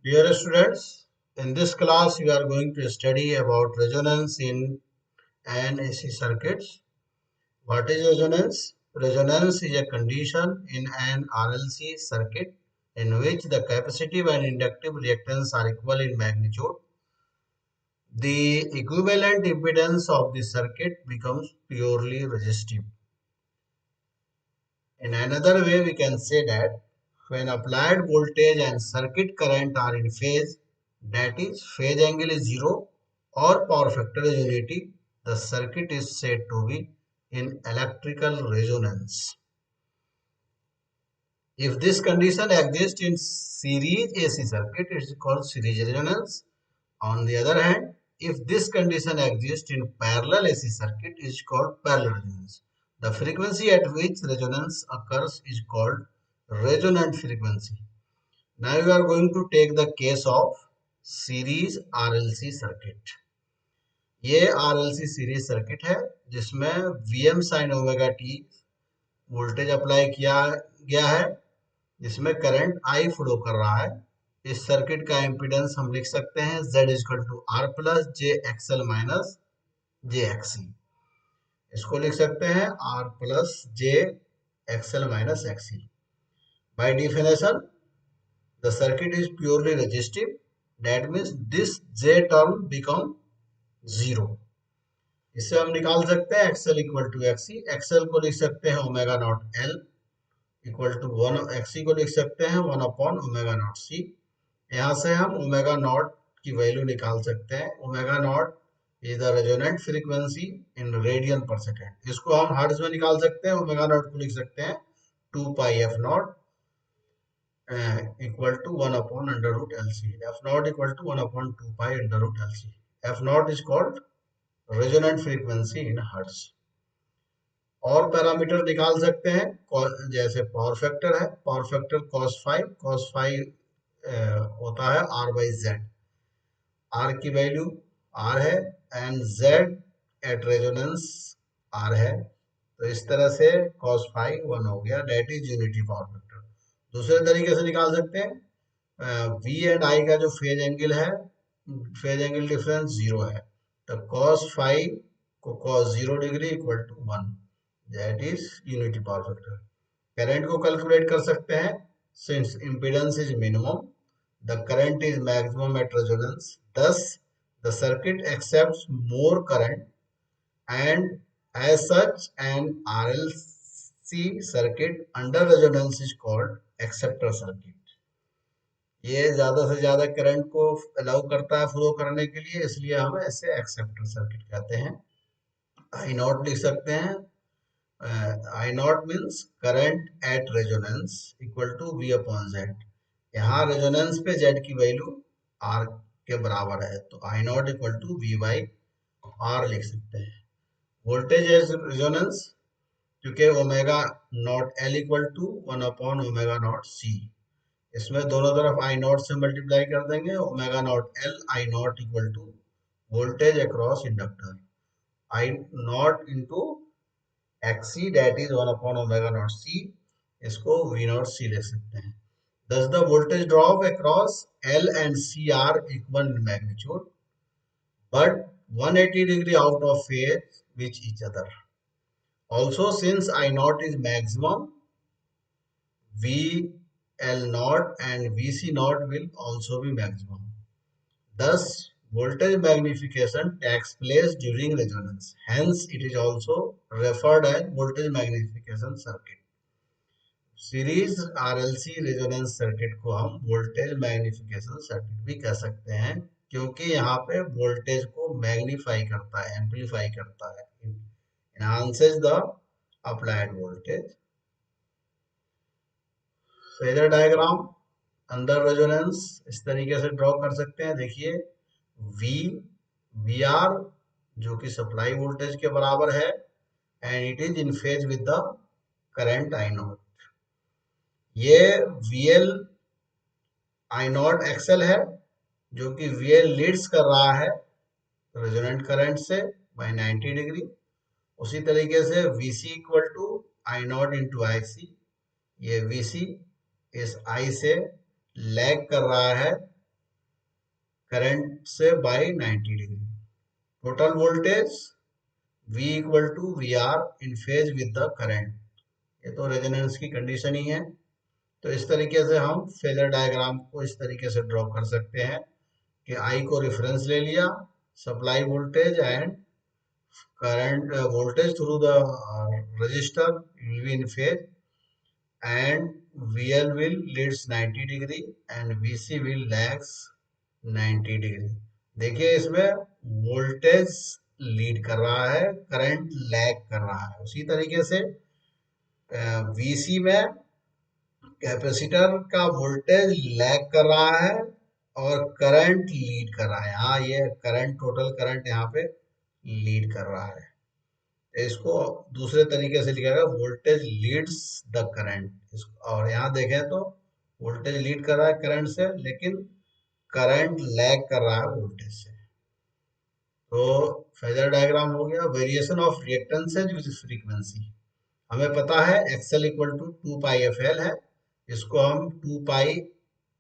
Dear students, in this class we are going to study about resonance in an AC circuits. What is resonance? Resonance is a condition in an RLC circuit in which the capacitive and inductive reactance are equal in magnitude. The equivalent impedance of the circuit becomes purely resistive. In another way, we can say that when applied voltage and circuit current are in phase, that is, phase angle is zero or power factor is unity, the circuit is said to be in electrical resonance. If this condition exists in series AC circuit, it is called series resonance. On the other hand, if this condition exists in parallel AC circuit, it is called parallel resonance. The frequency at which resonance occurs is called resonant frequency. Now we are going to take the case of series RLC circuit. ये RLC series circuit है जिसमें VM sine omega T voltage apply किया गया है, जिसमें current I flow कर रहा है. इस सर्किट का इम्पीडेंस हम लिख सकते हैं Z equal to R plus J XL minus J XC. इसको लिख सकते हैं R plus J XL minus XC. By definition the circuit is purely resistive. That means this J term become zero. इससे हम निकाल सकते हैं XL equal to XC. XL को लिख सकते हैं omega nought L equal to 1. XC को लिख सकते हैं 1 अपॉन ओमेगा नॉट C. यहाँ से हम ओमेगा नॉट की वैल्यू निकाल सकते हैं. Omega not is the resonant frequency in radian पर सेकेंड. इसको हम हर्ट्ज में निकाल सकते हैं. ओमेगा नॉट को लिख सकते हैं 2 pi F not equal to 1 upon under root LC. F naught equal to 1 upon 2 pi under root LC. F naught is called resonant frequency in hertz. और पैरामीटर निकाल सकते हैं जैसे पावर फैक्टर है. पावर फैक्टर cos फाइव होता है R by Z. R की value R है and Z at resonance R है. तो इस तरह से cos फाइव 1 हो गया. That is unity power factor. दूसरे तरीके से निकाल सकते हैं V एंड I का जो फेज एंगल है, फेज एंगल डिफरेंस जीरो है, तो cos फाइव को cos 0 degree equal to 1. That is unity power factor. Current को कैलकुलेट कर सकते हैं. Since impedance is minimum, the current is maximum at resonance, thus the circuit accepts more current and as such an RLC circuit under resonance is called acceptor circuit. ये ज्यादा से ज्यादा current को allow करता है फ्लो करने के लिए, इसलिए हम इसे एक्सेप्टर सर्किट कहते हैं. आई नॉट लिख सकते हैं. I nought means current at resonance equal to V upon Z. यहाँ रेजोनेंस पे जेड की वैल्यू आर के बराबर है, तो I nought equal to V by R लिख सकते हैं. वोल्टेज एज रेजोनेंस, क्योंकि omega nought L equal to 1 upon omega nought C. इसमें दोनों तरफ आई नॉट से मल्टीप्लाई कर देंगे. Omega nought L I nought equal to voltage across inductor, I not into X C that is 1 upon omega nought C. इसको V not सी लिख सकते हैं. Thus the voltage drop across L and C are equal in magnitude, but 180 degree out of phase with each other. Also, since I naught is maximum, VL naught and VC naught will also be maximum. Thus, voltage magnification takes place during resonance. Hence, it is also referred as voltage magnification circuit. Series RLC resonance circuit को हम voltage magnification circuit भी कह सकते हैं, क्योंकि यहाँ पे voltage को मैग्नीफाई करता है, एम्पलीफाई करता है, enhances the applied voltage. Phasor diagram under resonance इस तरीके से ड्रॉ कर सकते हैं. देखिए वी आर जो कि सप्लाई वोल्टेज के बराबर है and it is in phase with the current I nought. ये VL I नॉट XL है जो कि VL लीड्स कर रहा है रेजोनेंट करंट से बाय 90 डिग्री. उसी तरीके से VC equal to I nought into IC. ये VC इस I से लैग कर रहा है करंट से by 90 degree. Total voltage V equal to V R in phase with the current. ये तो रेजोनेंस की कंडीशन ही है। तो इस तरीके से हम फेजर डायग्राम को इस तरीके से ड्रॉ कर सकते हैं कि I को रेफरेंस ले लिया, supply voltage and current voltage through the resistor will be in phase, and VL will leads 90 degree and VC will lags 90 degree। देखिए इसमें वोल्टेज लीड कर रहा है, करंट लैग कर रहा है। उसी तरीके से VC में कैपेसिटर का वोल्टेज लैग कर रहा है और करंट लीड कर रहा है। हाँ, ये करंट, टोटल करंट यहाँ पे लीड कर रहा है। इसको दूसरे तरीके से लिखा गया, वोल्टेज लीड्स द करंट। और यहाँ देखें तो वोल्टेज लीड कर रहा है करंट से, लेकिन करंट लैग कर रहा है वोल्टेज से। तो फेजर डायग्राम हो गया। Variation of reactances with frequency, हमें पता है XL equal to 2 pi F L है। इसको हम 2 पाई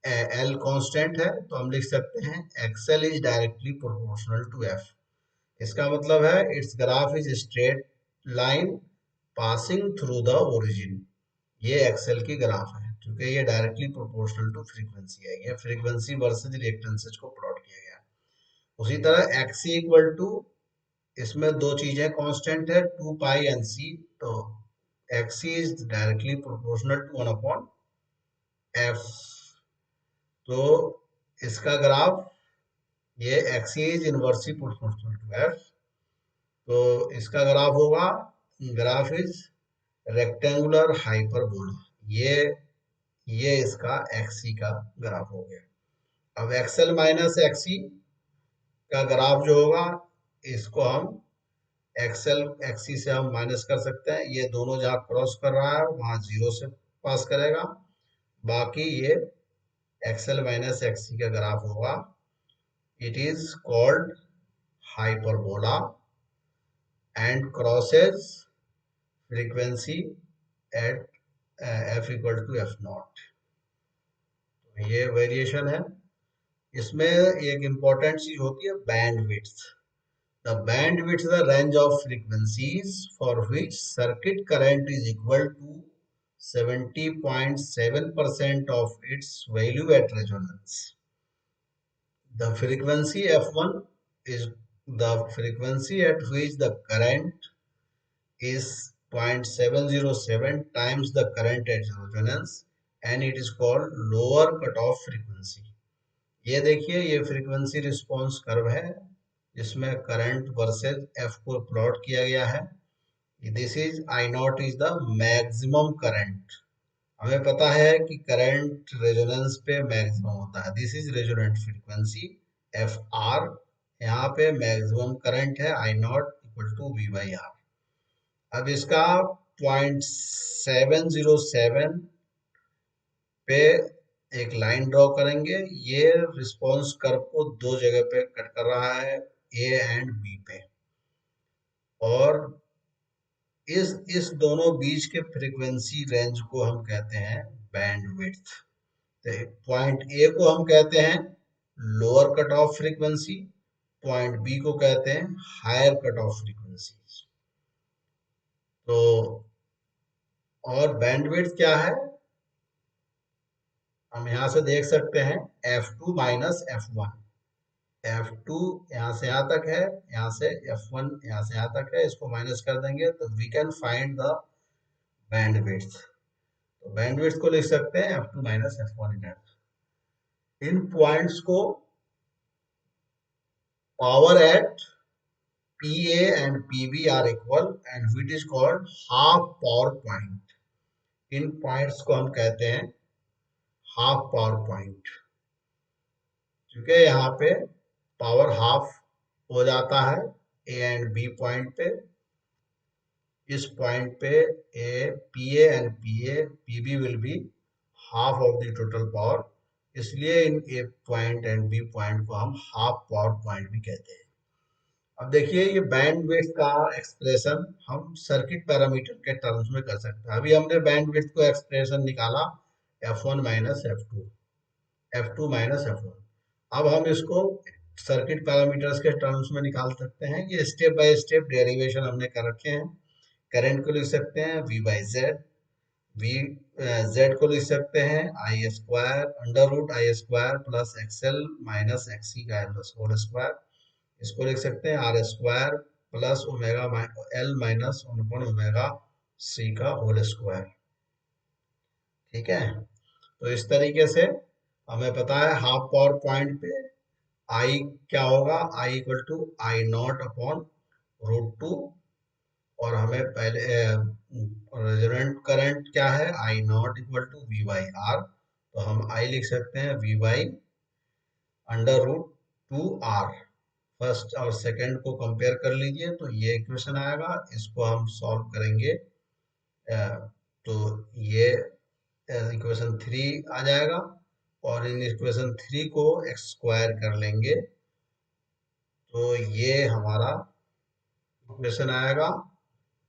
एल कांस्टेंट है, तो हम लिख सकते हैं XL is directly proportional to F. इसका मतलब है it's graph is straight line passing through the origin. ये एक्सेल की ग्राफ है, क्योंकि ये डायरेक्टली प्रोपोर्शनल टू फ्रीक्वेंसी है। ये फ्रीक्वेंसी वर्सेज रिएक्टेंसेज को प्लॉट किया गया। उसी तरह एक्स सी इक्वल टू, इसमें दो चीजें कांस्टेंट है, 2 पाई एन सी। तो X C is directly proportional to 1 upon F. तो इसका ग्राफ, ये X C is inversely proportional to F. तो इसका ग्राफ होगा, ग्राफ इज रेक्टेंगुलर हाइपरबोला। ये इसका एक्सी का ग्राफ हो गया। अब एक्सएल माइनस एक्सी का ग्राफ जो होगा, इसको हम एक्सएल एक्सी से हम माइनस कर सकते हैं। ये दोनों जहां क्रॉस कर रहा है वहां जीरो से पास करेगा। बाकी ये एक्सएल माइनस एक्सी का ग्राफ होगा। It is called hyperbola and crosses frequency at F equal to F nought. ये वेरिएशन है। इसमें एक इम्पॉर्टेंट चीज होती है band width. The band width the range of frequencies for which circuit current is equal to 70.7% of its value at resonance. The frequency f1 is the frequency at which the current is 0.707 times the current at resonance, and it is called lower cutoff frequency। ये देखिए, ये frequency response curve है जिसमें current versus F को plot किया गया है। This is I not is the maximum current. हमें पता है कि करंट रेजोनेंस पे मैक्सिमम होता है। This is resonant frequency F R. यहाँ पे मैक्सिमम करंट है I nought equal to V by R. अब इसका 0.707 पे एक लाइन ड्रॉ करेंगे। ये रिस्पॉन्स कर्व को दो जगह पे कट कर रहा है, ए एंड बी पे। और इस दोनों बीच के फ्रीक्वेंसी रेंज को हम कहते हैं बैंड विड्थ। तो पॉइंट ए को हम कहते हैं lower cut off frequency, point B को कहते हैं हायर कट ऑफ फ्रीक्वेंसी। तो और बैंड विड्थ क्या है, हम यहाँ से देख सकते हैं F2 माइनस F1। F2 यहाँ से यहाँ तक है, यहाँ से F1 यहाँ से यहाँ तक है। इसको माइनस कर देंगे तो we can find the bandwidth. तो बैंडविड्थ को लिख सकते हैं F2 माइनस F1 इन पॉइंट्स को power at PA and PB are equal and which is called half power point. इन पॉइंट्स को हम कहते हैं हाफ पावर पॉइंट, क्योंकि यहाँ पे पावर हाफ हो जाता है ए एंड बी पॉइंट पे। इस पॉइंट पे PA and PB will be half of the total power. इसलिए इन ए पॉइंट एंड बी पॉइंट को हम हाफ पावर पॉइंट भी कहते हैं। अब देखिए, ये बैंड विड्थ का एक्सप्रेशन हम सर्किट पैरामीटर के टर्म्स में कर सकते हैं। अभी हमने बैंड विड्थ को एक्सप्रेशन निकाला F1 minus F2, F2 minus F1। अब हम इसको सर्किट पैरामीटर्स के टर्म्स में निकाल सकते हैं। ये स्टेप बाय स्टेप डेरिवेशन हमने कर रखे हैं। करंट को लिख सकते हैं V by Z, V Z को लिख सकते हैं I square under root I square plus X L minus XC का होल स्क्वायर। इसको लिख सकते हैं R square plus omega L minus one upon omega C का होल स्क्वायर। ठीक है, तो इस तरीके से हमें पता है हाफ पावर पॉइंट पे आई क्या होगा, I equal to I nought upon root two. और हमें पहले रेजोनेंट करंट क्या है, I nought equal to V by R. तो हम आई लिख सकते हैं V by under root two R. First और सेकंड को कंपेयर कर लीजिए तो ये इक्वेशन आएगा। इसको हम सॉल्व करेंगे तो ये इक्वेशन 3 आ जाएगा। और इन इक्वेशन 3 को एक्स स्क्वायर कर लेंगे तो ये हमारा इक्वेशन आएगा।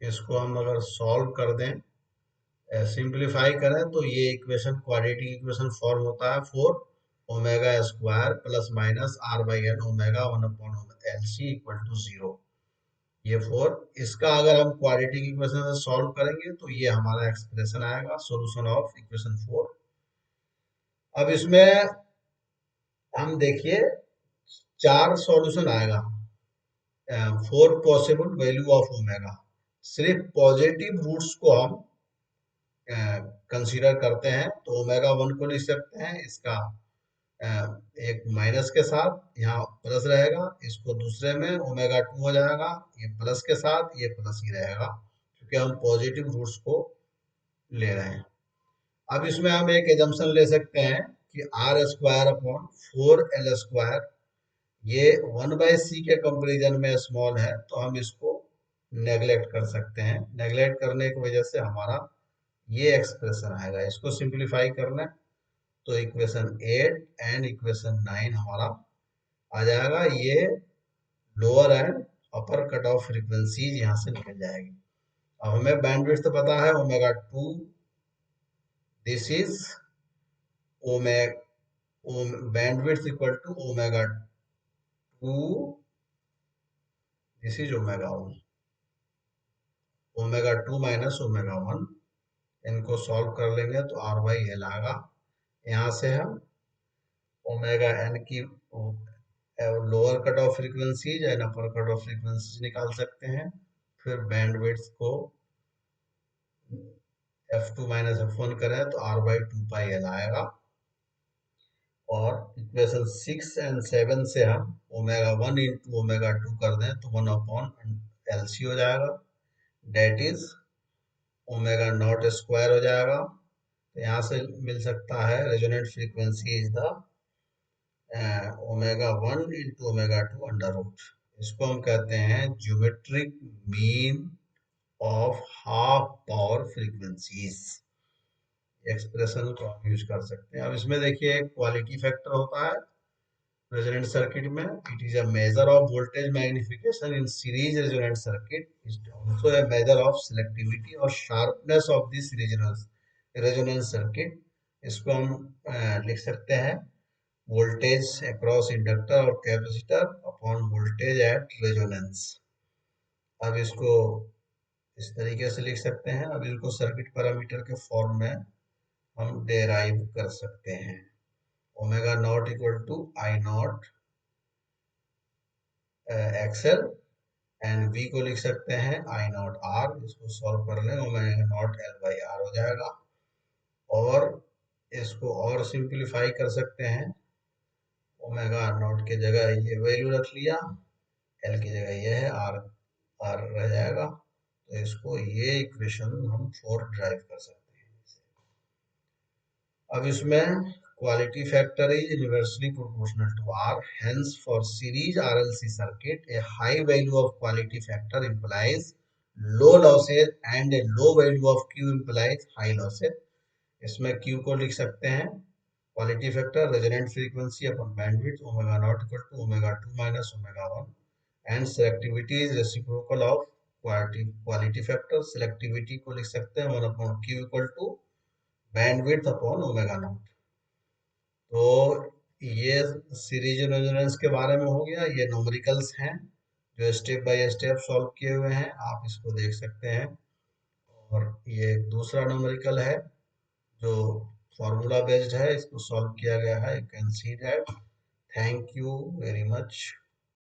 इसको हम अगर सॉल्व कर दें, सिंप्लीफाई करें तो ये इक्वेशन क्वाड्रेटिक इक्वेशन फॉर्म होता है 4 omega square plus minus R by N omega one upon L C equal to 0। ये 4, इसका अगर हम क्वाड्रेटिक इक्वेशन से सॉल्व करेंगे तो ये हमारा एक्सप्रेशन आएगा, सॉल्यूशन ऑफ इक्वेशन 4। अब इसमें हम देखिए 4 सॉल्यूशन आएगा, 4 पॉसिबल वैल्यू ऑफ ओमेगा। सिर्फ पॉजिटिव रूट्स को हम कंसीडर करते हैं तो ओमेगा 1 को लिख सकते हैं इसका एक माइनस के साथ, यहाँ प्लस रहेगा। इसको दूसरे में ओमेगा 2 हो जाएगा, ये प्लस के साथ, ये प्लस ही रहेगा क्योंकि हम पॉजिटिव रूट्स को ले रहे हैं। अब इसमें हम एक एजम्पशन ले सकते हैं कि R square upon 4 L square ये 1 बाई सी के कंपेरिजन में स्मॉल है, तो हम इसको नेग्लेक्ट कर सकते हैं। नेग्लेक्ट करने की वजह से हमारा ये एक्सप्रेशन आएगा। इसको सिंप्लीफाई करना है तो इक्वेशन 8 एंड इक्वेशन 9 हमारा आ जाएगा। ये lower and upper cut off frequencies यहाँ से निकल जाएगी। अब हमें बैंडविड्थ तो पता है omega 2, this is bandwidth equal to omega 2, this is omega 1, omega 2 minus omega 1। इनको सॉल्व कर लेंगे तो आर बाई एल आएगा। यहाँ से हम ओमेगा एन की lower cut of frequencies and upper cut off frequencies निकाल सकते हैं। फिर बैंडविड्थ को f2 माइनस f1 करें तो r बाई 2 पाई एल आएगा। और इक्वेशन 6 एंड 7 से हम ओमेगा 1 इंटू ओमेगा 2 कर दें तो 1 अपॉन एल सी हो जाएगा, that is omega nought square हो जाएगा। तो यहाँ से मिल सकता है resonant frequency is the omega 1 into omega 2 under root. इसको हम कहते हैं geometric mean of half power frequencies. Expression को हम यूज कर सकते हैं। अब इसमें देखिए एक क्वालिटी फैक्टर होता है रेजोनेंट सर्किट में। It is a measure of voltage magnification in series resonant circuit, it also a measure of selectivity और sharpness of this resonant circuit. इसको हम लिख सकते हैं वोल्टेज अक्रॉस इंडक्टर और capacitor upon voltage at resonance. अब इसको इस तरीके से लिख सकते हैं। अब इसको सर्किट पैरामीटर के फॉर्म में हम डेराइव कर सकते हैं। Omega nought equal to I nought XL and V को लिख सकते हैं आई नॉट आर। इसको सॉल्व कर लें, omega nought L by R हो जाएगा। और इसको और सिंप्लीफाई कर सकते हैं, ओमेगा नॉट की जगह ये वैल्यू रख लिया, एल की जगह ये है, आर आर रह जाएगा। तो इसको ये इक्वेशन हम 4 ड्राइव कर सकते हैं। अब इसमें quality factor is inversely proportional to R. Hence, for series RLC circuit, a high value of quality factor implies low losses and a low value of Q implies high losses. इसमें Q को लिख सकते हैं quality factor resonant frequency upon bandwidth omega naught equal to omega 2 minus omega 1, and selectivity is reciprocal of quality factor. Selectivity को लिख सकते हैं 1 upon Q equal to bandwidth upon omega naught। तो ये सीरीज रेजोनेंस के बारे में हो गया। ये न्यूमेरिकल्स हैं जो स्टेप बाय स्टेप सॉल्व किए हुए हैं, आप इसको देख सकते हैं। और ये एक दूसरा न्यूमेरिकल है जो फॉर्मूला बेस्ड है, इसको सॉल्व किया गया है, you can see that. Thank you very much.